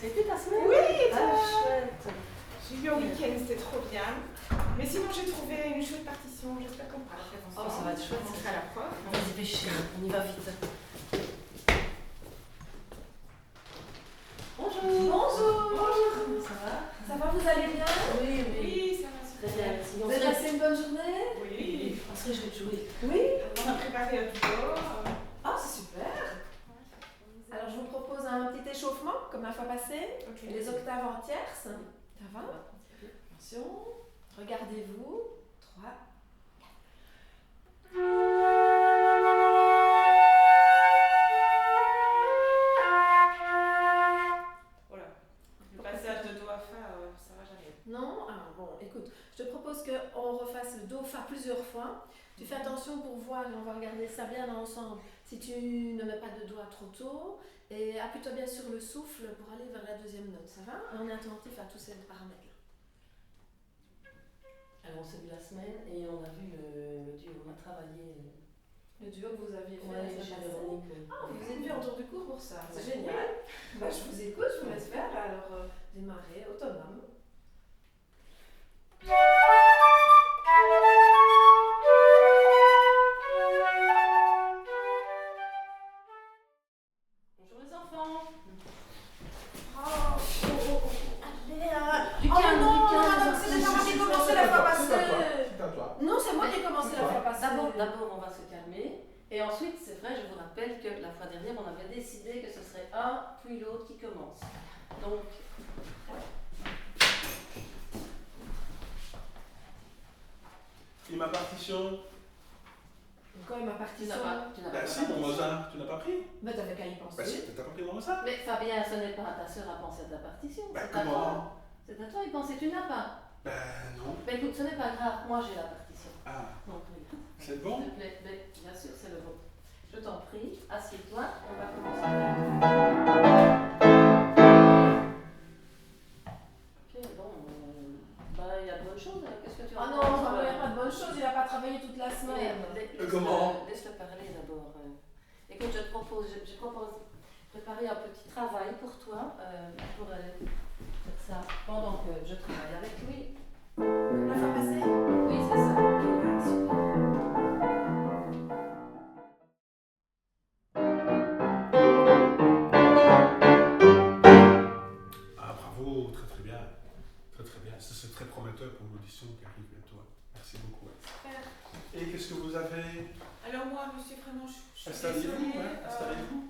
C'était ta semaine? Oui, chouette. J'ai eu un week-end, c'était trop bien. Mais sinon, j'ai trouvé une chouette partition. J'espère qu'on pourra la faire ensemble. Oh, ça va être chouette. On sera à la prof. On va se dépêcher, on y va vite. Bonjour. Bonjour. Ça va? Ça va, vous allez bien? Oui, oui. Oui, ça va Très super. bien. Si Vous avez passé une bonne journée? Oui. On serait joué de jouer. Oui. On a préparé un tuto. Ah, c'est super. Alors, je vous propose un petit échauffement, comme la fois passée. Ok. Les octaves en tierces. Ça va? Attention. Regardez-vous. 3. Voilà. Le passage de do à fa, ça va jamais. Non? Ah bon, écoute, je te propose qu'on refasse le do fa plusieurs fois. Tu fais attention pour voir, et on va regarder ça bien ensemble, si tu ne mets pas de doigt trop tôt. Et appuie-toi bien sur le souffle pour aller vers la deuxième note, ça va? On est attentif à tous ces paramètres-là. Alors on s'est vu la semaine et on a vu le duo, on a travaillé. Le duo que vous aviez fait Ouais, la semaine chez passée. Véronique. Ah, vous êtes vu en tour du cours pour ça, c'est Ouais. génial. Bah, je vous écoute, je vous laisse faire. Alors, démarrer, autonome. Bonjour les enfants. Du calme, c'est déjà moi qui ai commencé la fois passée. C'est à toi. Non, c'est moi qui ai commencé la fois passée. D'abord, on va se calmer. Et ensuite, c'est vrai, je vous rappelle que la fois dernière, on avait décidé que ce serait un puis l'autre qui commence. Donc, Et ma partition? Quoi, ma tu partition? n'as pas. Tu n'as Bah pas si, la mon partition. Mozart, tu n'as pas pris? Bah, t'avais qu'à y Bah penser. si, t'as pas pris mon Mozart? Mais Fabien, ce n'est pas à ta sœur à penser à ta partition. Bah C'est à toi. comment? C'est à toi y penser, tu n'as pas. Bah non. Mais écoute, ce n'est pas grave, moi j'ai la partition. Ah, Donc, oui. c'est bon? S'il te plaît, mais bien sûr, c'est le bon. Je t'en prie, assieds-toi, on va commencer. Ok, bon, bah il y a de bonnes choses. Qu'est-ce que tu Ah en non, penses, il n'y a pas de bonne chose, il n'a pas travaillé toute la semaine. Comment? Laisse-le parler d'abord. Écoute, je propose préparer un petit travail pour toi, pour faire ça pendant que je travaille avec lui. La fois passée? Oui, c'est ça. Ok, super. Ah bravo, très très bien. Très très bien. C'est très prometteur pour l'audition qui arrive bientôt. Merci beaucoup. Super. Et qu'est-ce que vous avez? Alors moi, monsieur, vraiment, je suis Installez-vous, désolée. hein, installez-vous.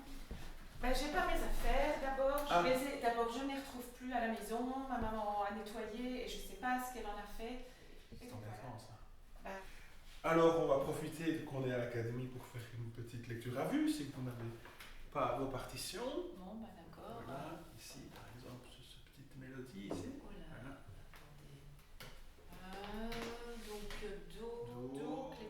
J'ai pas mes affaires. D'abord, Ah. je ne les retrouve plus à la maison. Ma maman a nettoyé et je ne sais pas ce qu'elle en a fait. Et C'est donc, embêtant ça. Bah. Alors on va profiter qu'on est à l'académie pour faire une petite lecture à vue si vous n'avez pas vos partitions. Bon, bah d'accord. Voilà, ici par exemple cette petite mélodie ici. Voilà. Voilà. Donc do, Do. clé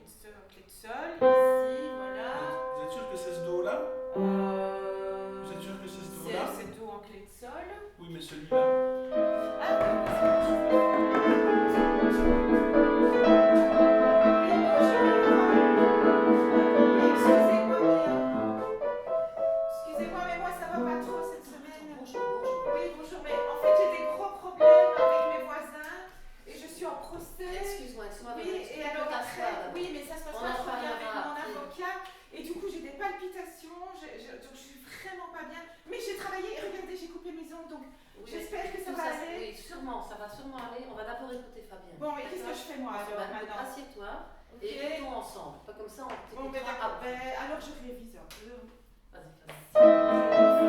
de sol, ici, voilà. Vous êtes sûr que c'est ce do là? Vous êtes sûr que c'est ce do là? C'est do en clé de sol. Oui mais celui-là. Ah oui, excusez-moi, mais moi ça va pas trop cette semaine. Oui, bonjour, mais en fait j'ai des gros problèmes avec mes voisins et je suis en procès. Excuse-moi. Oui, et alors après, oui, mais ça se passe On pas en trop bien avec parlera mon après. avocat et du coup j'ai des palpitations, donc je suis vraiment pas bien. Mais j'ai travaillé, et regardez, j'ai coupé mes ongles, donc Oui, j'espère que ça tout va aller. Oui, sûrement, ça va sûrement aller. On va d'abord écouter Fabien. Bon, mais qu'est-ce que je fais moi alors Bah, maintenant? assieds-toi Ok. et écoutons ensemble. Pas comme ça, on Bon, ben t'écoutera d'accord, après. alors je révise un peu. Vas-y, Fabien.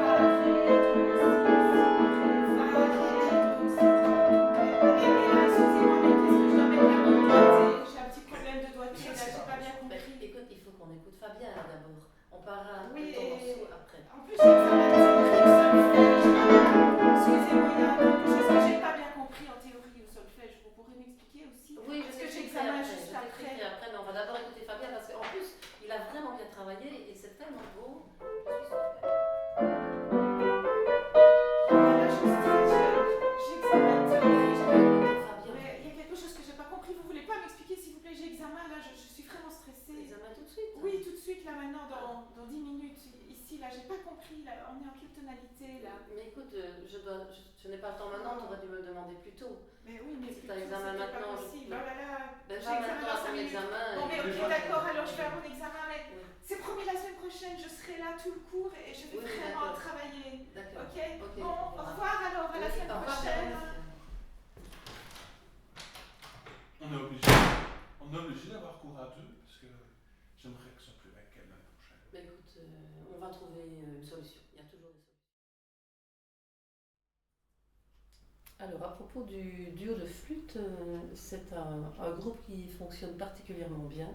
J'ai un petit problème de doigté, là, j'ai pas bien Mais compris. écoute, il faut qu'on écoute Fabien là, d'abord. On parlera Oui, de ton et- morceau après. En plus, j'ai excusez-moi, il y a quelque chose que j'ai pas bien compris en théorie au solfège. Vous pourrez m'expliquer aussi? Oui, Parce je que j'ai t'expliquerai examen après, juste je t'expliquerai après, mais on va d'abord écouter Fabien parce qu'en plus, il a vraiment bien travaillé et c'est tellement beau. Je suis super. Là, je j'ai examen de théorie. Fabien. Mais il y a quelque chose que j'ai pas compris. Vous voulez pas m'expliquer, s'il vous plaît? J'ai examen là, je suis vraiment stressée. Examen tout de suite. Oui, tout de suite là maintenant dans 10 minutes. Ici, là, j'ai pas compris. Là, on est en quelle tonalité là? Mais écoute, je n'ai pas le temps maintenant, tu aurais dû me le demander plus tôt. Mais oui, mais Si plus t'as tôt, examen c'était pas maintenant, possible. je- Oh là là. Ben, J'ai pas examen maintenant dans à 5 ton minutes. examen. Bon, mais et- ok, d'accord, alors je vais à mon examen, mais Oui, c'est promis la semaine prochaine, je serai là tout le cours et je vais Oui, vraiment d'accord. travailler. d'accord. Ok? Ok, Bon, on au verra. revoir alors, à la Oui, semaine au revoir, prochaine. Véronique. On est obligé d'avoir cours à deux parce que j'aimerais que ce soit plus avec elle l'année prochaine. Ben, écoute, on va trouver une solution. Il y a toujours des solutions. Alors, à propos du duo de flûte, c'est un groupe qui fonctionne particulièrement bien.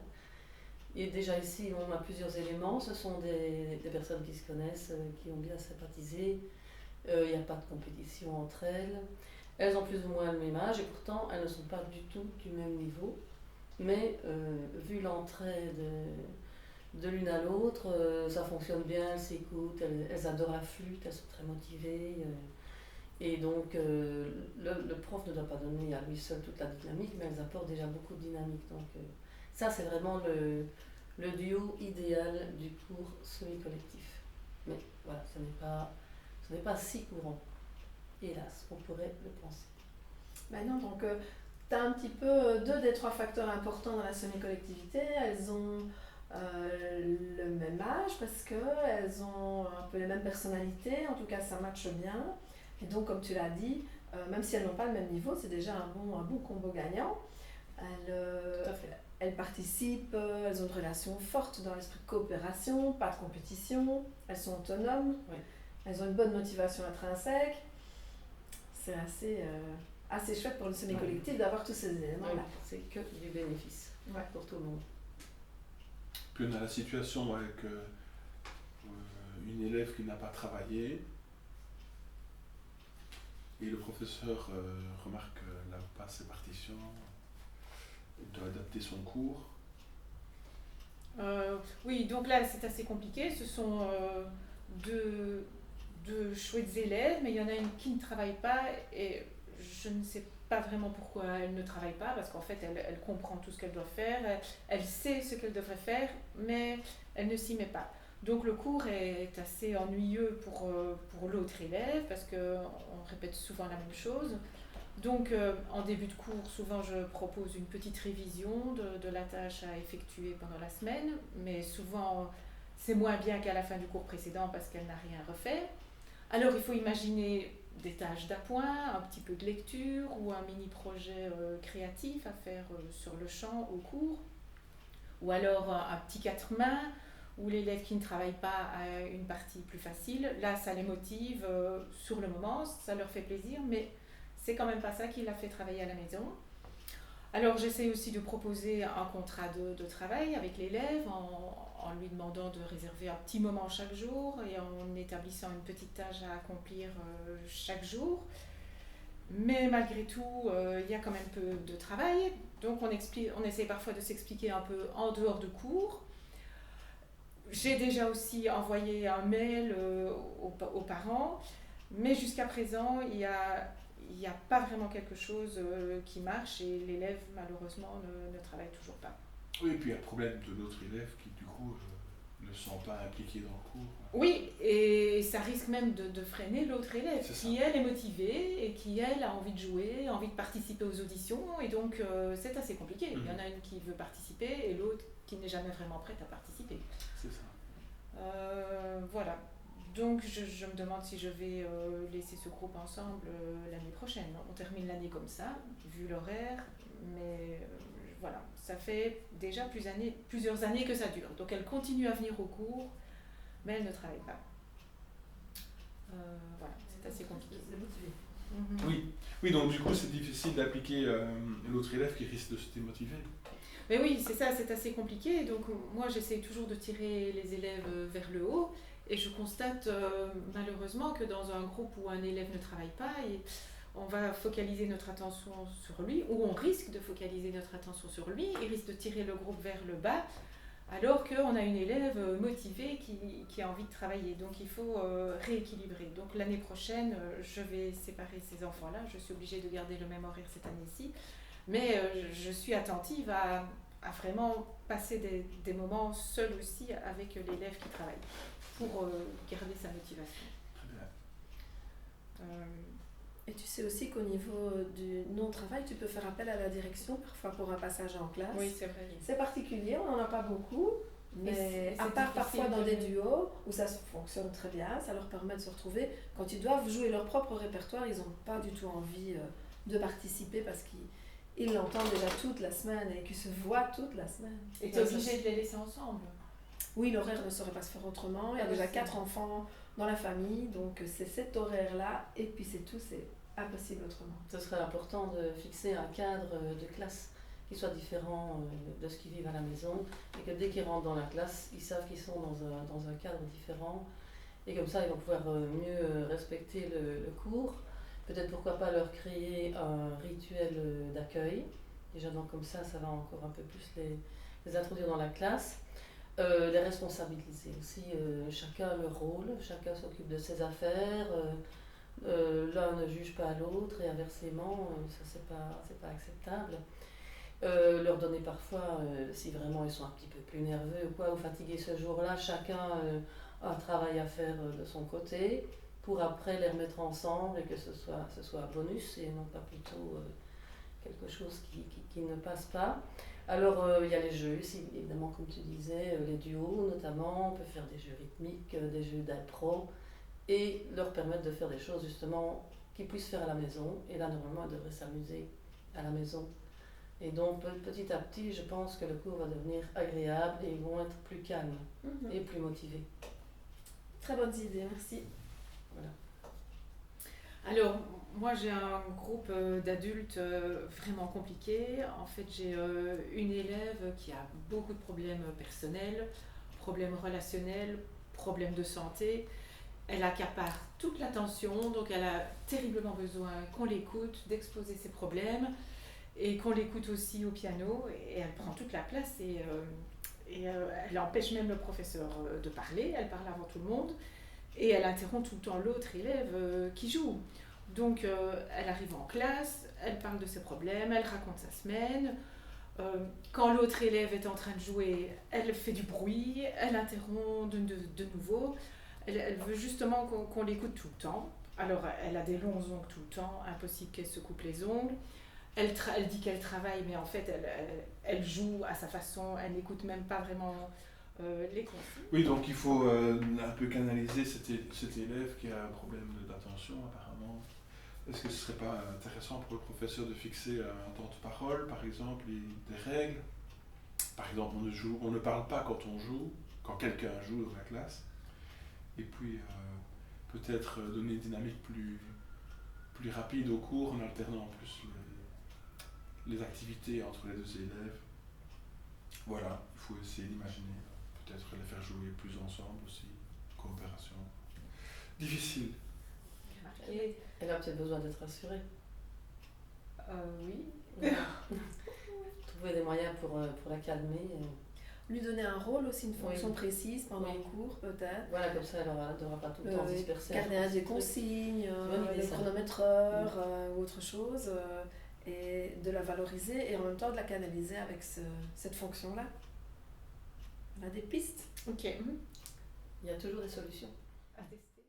Et déjà ici, on a plusieurs éléments. Ce sont des personnes qui se connaissent, qui ont bien sympathisé. Il n'y a pas de compétition entre elles. Elles ont plus ou moins le même âge et pourtant, elles ne sont pas du tout du même niveau. Mais vu l'entraide de l'une à l'autre, ça fonctionne bien, elles s'écoutent, elles adorent la flûte, elles sont très motivées. Et donc, le prof ne doit pas donner à lui seul toute la dynamique, mais elles apportent déjà beaucoup de dynamique. Donc, ça, c'est vraiment le duo idéal du cours semi-collectif. Mais voilà, ce n'est pas si courant. Hélas, on pourrait le penser. Ben non, donc tu as un petit peu deux des trois facteurs importants dans la semi-collectivité. Elles ont le même âge parce qu'elles ont un peu les mêmes personnalités, en tout cas ça matche bien. Et donc comme tu l'as dit, même si elles n'ont pas le même niveau, c'est déjà un bon combo gagnant. Tout à fait. Elles participent, elles ont une relation forte dans l'esprit de coopération, pas de compétition, elles sont autonomes, Oui. elles ont une bonne motivation intrinsèque. C'est assez chouette pour une semi-collective d'avoir tous ces éléments-là. Donc, c'est que du bénéfice Ouais. pour tout le monde. Puis on a la situation avec une élève qui n'a pas travaillé et le professeur remarque qu'elle n'a pas ses partitions, il doit adapter son cours. Oui, donc là c'est assez compliqué. Ce sont deux chouettes élèves, mais il y en a une qui ne travaille pas et je ne sais pas vraiment pourquoi elle ne travaille pas, parce qu'en fait elle comprend tout ce qu'elle doit faire, elle sait ce qu'elle devrait faire, mais elle ne s'y met pas. Donc le cours est assez ennuyeux pour l'autre élève, parce qu'on répète souvent la même chose. Donc en début de cours, souvent je propose une petite révision de la tâche à effectuer pendant la semaine, mais souvent c'est moins bien qu'à la fin du cours précédent parce qu'elle n'a rien refait. Alors il faut imaginer des tâches d'appoint, un petit peu de lecture ou un mini-projet créatif à faire sur le champ au cours, ou alors un petit quatre-mains où l'élève qui ne travaille pas a une partie plus facile. Là ça les motive sur le moment, ça leur fait plaisir, mais c'est quand même pas ça qui l'a fait travailler à la maison. Alors j'essaie aussi de proposer un contrat de travail avec l'élève en lui demandant de réserver un petit moment chaque jour et en établissant une petite tâche à accomplir chaque jour. Mais malgré tout, il y a quand même peu de travail. Donc on essaie parfois de s'expliquer un peu en dehors de cours. J'ai déjà aussi envoyé un mail aux parents, mais jusqu'à présent, il n'y a pas vraiment quelque chose qui marche et l'élève, malheureusement, ne travaille toujours pas. Oui, et puis il y a le problème de l'autre élève qui, du coup, ne se sent pas impliqué dans le cours. Oui, et ça risque même de freiner l'autre élève, C'est qui, ça. elle, est motivée et qui, elle, a envie de jouer, envie de participer aux auditions, et donc c'est assez compliqué. Il y en a une qui veut participer et l'autre qui n'est jamais vraiment prête à participer. C'est ça. Voilà. Donc je me demande si je vais laisser ce groupe ensemble l'année prochaine. On termine l'année comme ça, vu l'horaire, mais voilà, ça fait déjà plusieurs années que ça dure. Donc elle continue à venir au cours, mais elle ne travaille pas. Voilà, c'est assez compliqué. Mhm. Oui, donc du coup c'est difficile d'appliquer l'autre élève qui risque de se démotiver. Mais oui, c'est ça, c'est assez compliqué. Donc moi j'essaie toujours de tirer les élèves vers le haut. Et je constate malheureusement que dans un groupe où un élève ne travaille pas, on va focaliser notre attention sur lui, ou on risque de focaliser notre attention sur lui, il risque de tirer le groupe vers le bas, alors qu'on a une élève motivée qui a envie de travailler. Donc il faut rééquilibrer. Donc l'année prochaine, je vais séparer ces enfants-là. Je suis obligée de garder le même horaire cette année-ci, mais je suis attentive à à vraiment passer des moments seuls aussi avec l'élève qui travaille pour garder sa motivation. Très bien. Et tu sais aussi qu'au niveau du non-travail, tu peux faire appel à la direction parfois pour un passage en classe. Oui, c'est vrai. C'est particulier, on n'en a pas beaucoup, mais c'est à part parfois dans des difficile duos où ça fonctionne très bien, ça leur permet de se retrouver. Quand ils doivent jouer leur propre répertoire, ils n'ont pas du tout envie de participer parce qu'ils l'entendent déjà toute la semaine et qu'ils se voient toute la semaine. Et tu es obligé de les laisser ensemble. Oui, l'horaire ne saurait pas se faire autrement. Il y a déjà 4 enfants dans la famille, donc c'est cet horaire-là, et puis c'est tout, c'est impossible autrement. Ce serait important de fixer un cadre de classe qui soit différent de ce qu'ils vivent à la maison, et que dès qu'ils rentrent dans la classe, ils savent qu'ils sont dans un cadre différent, et comme ça ils vont pouvoir mieux respecter le cours. Peut-être pourquoi pas leur créer un rituel d'accueil. Déjà donc comme ça va encore un peu plus les introduire dans la classe. Les responsabiliser aussi, chacun leur rôle, chacun s'occupe de ses affaires, l'un ne juge pas l'autre et inversement, ça c'est pas acceptable. Leur donner parfois, si vraiment ils sont un petit peu plus nerveux ou quoi, ou fatigués ce jour-là, chacun a un travail à faire de son côté pour après les remettre ensemble et que ce soit un bonus et non pas plutôt quelque chose qui ne passe pas. Alors il y a les jeux aussi, évidemment comme tu disais, les duos notamment, on peut faire des jeux rythmiques, des jeux d'impro et leur permettre de faire des choses justement qu'ils puissent faire à la maison. Et là normalement ils devraient s'amuser à la maison. Et donc petit à petit je pense que le cours va devenir agréable et ils vont être plus calmes et plus motivés. Très bonnes idées, merci. Voilà. Alors, moi j'ai un groupe d'adultes vraiment compliqué. En fait, j'ai une élève qui a beaucoup de problèmes personnels, problèmes relationnels, problèmes de santé. Elle accapare toute l'attention, donc elle a terriblement besoin qu'on l'écoute, d'exposer ses problèmes et qu'on l'écoute aussi au piano. Et elle prend toute la place et elle empêche même le professeur de parler. Elle parle avant tout le monde. Et elle interrompt tout le temps l'autre élève qui joue. Donc elle arrive en classe, elle parle de ses problèmes, elle raconte sa semaine. Quand l'autre élève est en train de jouer, elle fait du bruit, elle interrompt de nouveau. Elle veut justement qu'on l'écoute tout le temps. Alors elle a des longs ongles tout le temps, impossible qu'elle se coupe les ongles. Elle dit qu'elle travaille, mais en fait elle joue à sa façon, elle n'écoute même pas vraiment les consignes. Oui, donc il faut un peu canaliser cet élève qui a un problème d'attention apparemment. Est-ce que ce serait pas intéressant pour le professeur de fixer un temps de parole, par exemple, des règles? Par exemple, on ne parle pas quand on joue, quand quelqu'un joue dans la classe. Et puis peut-être donner une dynamique plus rapide au cours en alternant en plus les activités entre les deux élèves. Voilà, il faut essayer d'imaginer. Peut-être les faire jouer plus ensemble aussi, coopération. Difficile. Et elle a peut-être besoin d'être rassurée. Oui. Trouver des moyens pour la calmer. Lui donner un rôle aussi, une fonction Oui. précise pendant Oui. le cours peut-être. Voilà, comme ça elle ne devra pas tout le temps se disperser. Garder des consignes, Bonne idée, le ça. chronométreur ou autre chose, et de la valoriser et en même temps de la canaliser avec cette fonction-là. On a des pistes. Ok. Il y a toujours des solutions. À tester.